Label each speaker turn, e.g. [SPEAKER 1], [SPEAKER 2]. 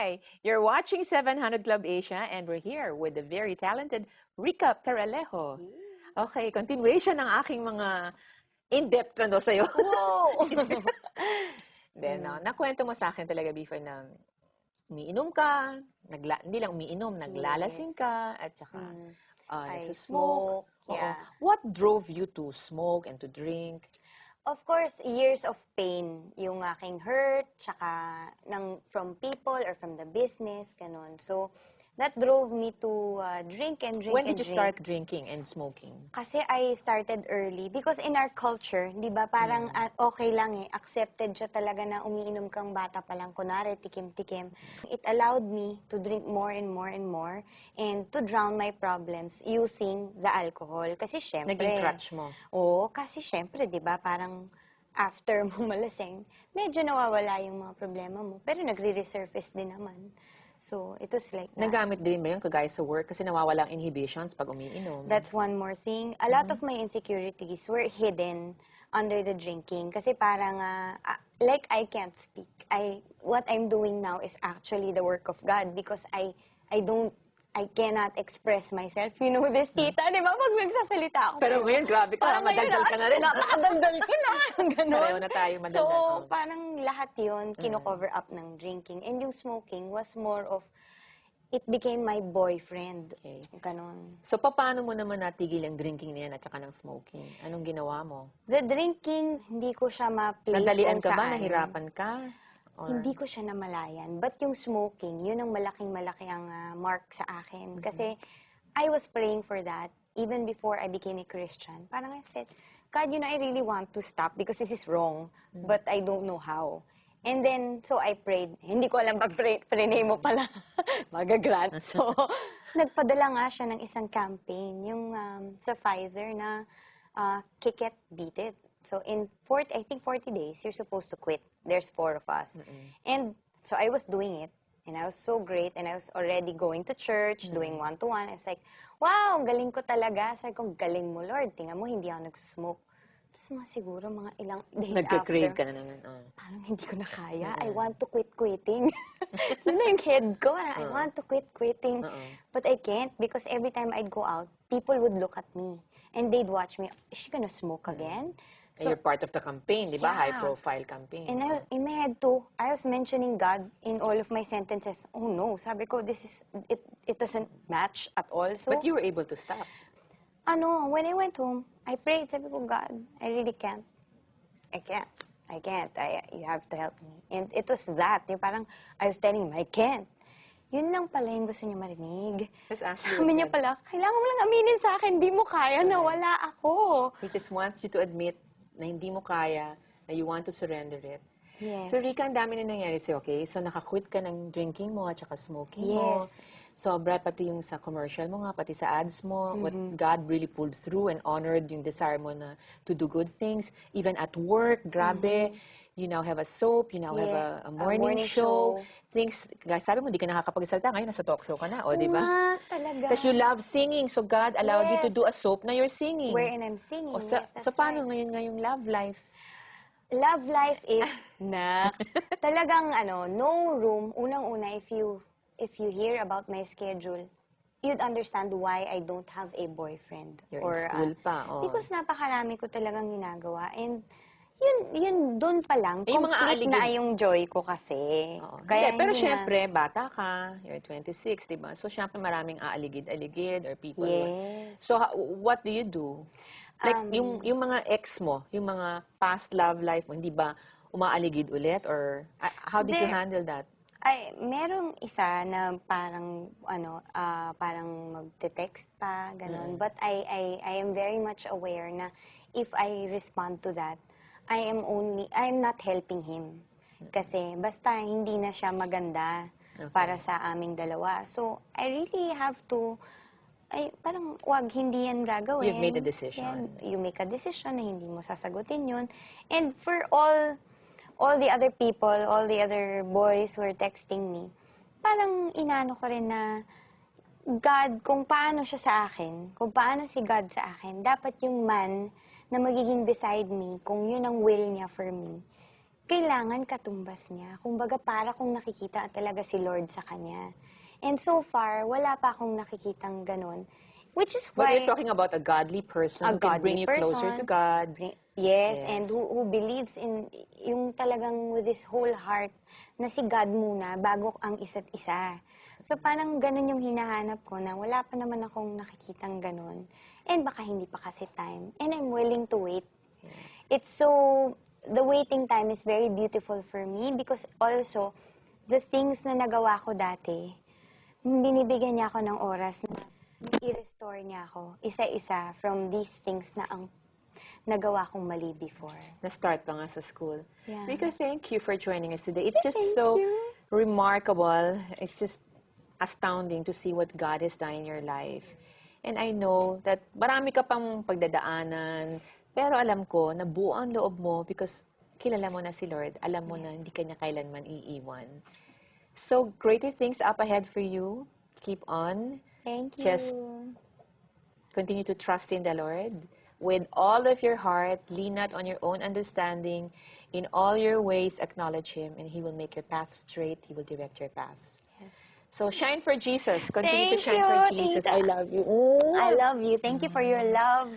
[SPEAKER 1] Hi! You're watching 700 Club Asia and we're here with the very talented Rica Peralejo. Okay, continuation ng aking mga in-depth sa'yo.
[SPEAKER 2] Wow!
[SPEAKER 1] Then, nakwento mo sa akin talaga before na umiinom ka, hindi lang umiinom, naglalasing ka, at saka
[SPEAKER 2] I
[SPEAKER 1] nagsusmoke.
[SPEAKER 2] smoke, yeah.
[SPEAKER 1] What drove you to smoke and to drink?
[SPEAKER 2] Of course, years of pain. Yung aking hurt, tsaka from people or from the business, ganun. So, that drove me to drink and drink
[SPEAKER 1] When
[SPEAKER 2] and
[SPEAKER 1] did you
[SPEAKER 2] drink.
[SPEAKER 1] start drinking and smoking?
[SPEAKER 2] Kasi I started early. Because in our culture, di ba, parang okay lang accepted siya talaga na umiinom kang bata pa lang. Kunwari, tikim-tikim. It allowed me to drink more and more and more and to drown my problems using the alcohol. Kasi syempre...
[SPEAKER 1] Naging crutch mo?
[SPEAKER 2] Oo, kasi syempre, di ba, parang after mo malasing, medyo nawawala yung mga problema mo. Pero nagre-resurface din naman. So, it was like that.
[SPEAKER 1] Nagamit din ba yun kagaya sa work? Kasi nawawalang inhibitions pag umiinom.
[SPEAKER 2] That's one more thing. A lot of my insecurities were hidden under the drinking. Kasi parang, like I can't speak. What I'm doing now is actually the work of God because I cannot express myself. You know this, tita, di ba? Pag nagsasalita ako.
[SPEAKER 1] Pero ngayon, grabe ka, madaldal ka na rin.
[SPEAKER 2] Napakadaldal ko na, ganun.
[SPEAKER 1] Pareho na tayo madaldal.
[SPEAKER 2] So, parang lahat yun, kino-cover up ng drinking. And yung smoking was more of, it became my boyfriend.
[SPEAKER 1] Okay.
[SPEAKER 2] Ganon.
[SPEAKER 1] So, paano mo naman natigil ang drinking niyan at saka ng smoking? Anong ginawa mo?
[SPEAKER 2] The drinking, hindi ko siya ma-place
[SPEAKER 1] Nadalian
[SPEAKER 2] kung
[SPEAKER 1] ka ba?
[SPEAKER 2] saan.
[SPEAKER 1] Nahirapan ka? Or...
[SPEAKER 2] Hindi ko siya namalayan. But yung smoking, yun ang malaking-malaki ang mark sa akin. Kasi I was praying for that even before I became a Christian. Parang I said, God, I really want to stop because this is wrong, but I don't know how. And then, so I prayed. Hindi ko alam pag pray mo pala magagrant. So, nagpadala nga siya ng isang campaign, yung sa Pfizer na kick it, beat it. So, in 40 days, you're supposed to quit. There's 4 of us. And so, I was doing it. And I was so great. And I was already going to church, doing one-to-one. I was like, wow, galing ko talaga. Sabi ko, galing mo, Lord. Tingnan mo, hindi ako nagsusmoke. Tapos siguro mga ilang days
[SPEAKER 1] Nagka-crave
[SPEAKER 2] after,
[SPEAKER 1] ka na naman.
[SPEAKER 2] parang hindi ko na kaya. I want to quit quitting. Yun na yung head ko. I want to quit quitting. But I can't because every time I'd go out, people would look at me. And they'd watch me. Is she gonna smoke again?
[SPEAKER 1] So, you're part of the campaign, di ba?
[SPEAKER 2] Yeah.
[SPEAKER 1] High-profile campaign.
[SPEAKER 2] And in my head too, I was mentioning God in all of my sentences. Oh no, sabi ko, it doesn't match at all. So,
[SPEAKER 1] But you were able to stop.
[SPEAKER 2] when I went home, I prayed. Sabi ko, God, I really can't. I can't. You have to help me. And it was that. Yung parang, I was telling him, I can't. Yun lang pala yung gusto niya marinig. Sabi niya pala, kailangan mo lang aminin sa akin, hindi mo kaya na wala ako.
[SPEAKER 1] He just wants you to admit na hindi mo kaya, na you want to surrender it.
[SPEAKER 2] Yes.
[SPEAKER 1] So, Rica, ang dami na nangyari sa'yo, okay? So, nakaquit ka ng drinking mo at saka smoking mo.
[SPEAKER 2] Yes.
[SPEAKER 1] Sobra, pati yung sa commercial mo nga, pati sa ads mo, what God really pulled through and honored yung desire mo na to do good things. Even at work, grabe. You now have a soap, you now have a morning show. Things, guys, sabi mo, di ka nakakapagsalita. Ngayon, nasa talk show ka na, o, di ba?
[SPEAKER 2] Talaga.
[SPEAKER 1] Because you love singing, so God allowed you to do a soap na you're singing.
[SPEAKER 2] Wherein I'm singing,
[SPEAKER 1] O,
[SPEAKER 2] yes, that's
[SPEAKER 1] so, paano
[SPEAKER 2] right.
[SPEAKER 1] ngayon ngayong love life?
[SPEAKER 2] Love life is next. Talagang, no room. Unang-una, if you hear about my schedule, you'd understand why I don't have a boyfriend.
[SPEAKER 1] You're in school pa, oh.
[SPEAKER 2] Because napakarami ko talagang ginagawa. And yun doon pa lang,
[SPEAKER 1] yung mga
[SPEAKER 2] complete na yung joy ko kasi.
[SPEAKER 1] Kaya pero syempre, bata ka, you're 26, di ba? So, syempre, maraming aaligid-aligid or people.
[SPEAKER 2] Yes.
[SPEAKER 1] So, what do you do? Like, yung mga ex mo, yung mga past love life mo, hindi ba umaaligid ulit? Or how did you handle that?
[SPEAKER 2] Merong isa na parang, parang magte-text pa, gano'n. But I am very much aware na if I respond to that, I'm not helping him. Kasi basta hindi na siya maganda para sa aming dalawa. So, I really have to, parang wag, hindi yan gagawin.
[SPEAKER 1] You've made a decision.
[SPEAKER 2] You make a decision na hindi mo sasagutin yun. And for all the other people, all the other boys who are texting me, parang inano ko rin na God, kung paano siya sa akin, kung paano si God sa akin, dapat yung man na magiging beside me, kung yun ang will niya for me, kailangan katumbas niya. Kumbaga, para kung nakikita talaga si Lord sa kanya. And so far, wala pa akong nakikitang ganun. Which is
[SPEAKER 1] But
[SPEAKER 2] why...
[SPEAKER 1] you're talking about a godly person
[SPEAKER 2] A
[SPEAKER 1] who can bring
[SPEAKER 2] godly
[SPEAKER 1] you closer to
[SPEAKER 2] person.
[SPEAKER 1] God.
[SPEAKER 2] Yes, and
[SPEAKER 1] Yes.
[SPEAKER 2] who believes in yung talagang with his whole heart na si God muna bago ang isa't isa. So parang ganun yung hinahanap ko na wala pa naman akong nakikitang ganun. And baka hindi pa kasi time. And I'm willing to wait. It's so, the waiting time is very beautiful for me because also, the things na nagawa ko dati, binibigyan niya ako ng oras na i-restore niya ako isa-isa from these things na ang nagawa kong mali before.
[SPEAKER 1] Na-start pa nga sa school.
[SPEAKER 2] Yeah.
[SPEAKER 1] Rica, thank you for joining us today. It's just
[SPEAKER 2] Thank
[SPEAKER 1] so
[SPEAKER 2] you.
[SPEAKER 1] remarkable. It's just astounding to see what God has done in your life. And I know that marami ka pang pagdadaanan, pero alam ko na buo ang loob mo because kilala mo na si Lord. Alam mo na hindi ka niya kailanman iiwan. So, greater things up ahead for you. Keep on.
[SPEAKER 2] Thank you.
[SPEAKER 1] Just continue to trust in the Lord. With all of your heart, lean not on your own understanding. In all your ways, acknowledge Him, and He will make your path straight. He will direct your paths.
[SPEAKER 2] Yes.
[SPEAKER 1] So, shine for Jesus. Continue to
[SPEAKER 2] Thank
[SPEAKER 1] shine
[SPEAKER 2] you,
[SPEAKER 1] for Jesus.
[SPEAKER 2] Tita.
[SPEAKER 1] I love you.
[SPEAKER 2] I love you. Thank you for your love.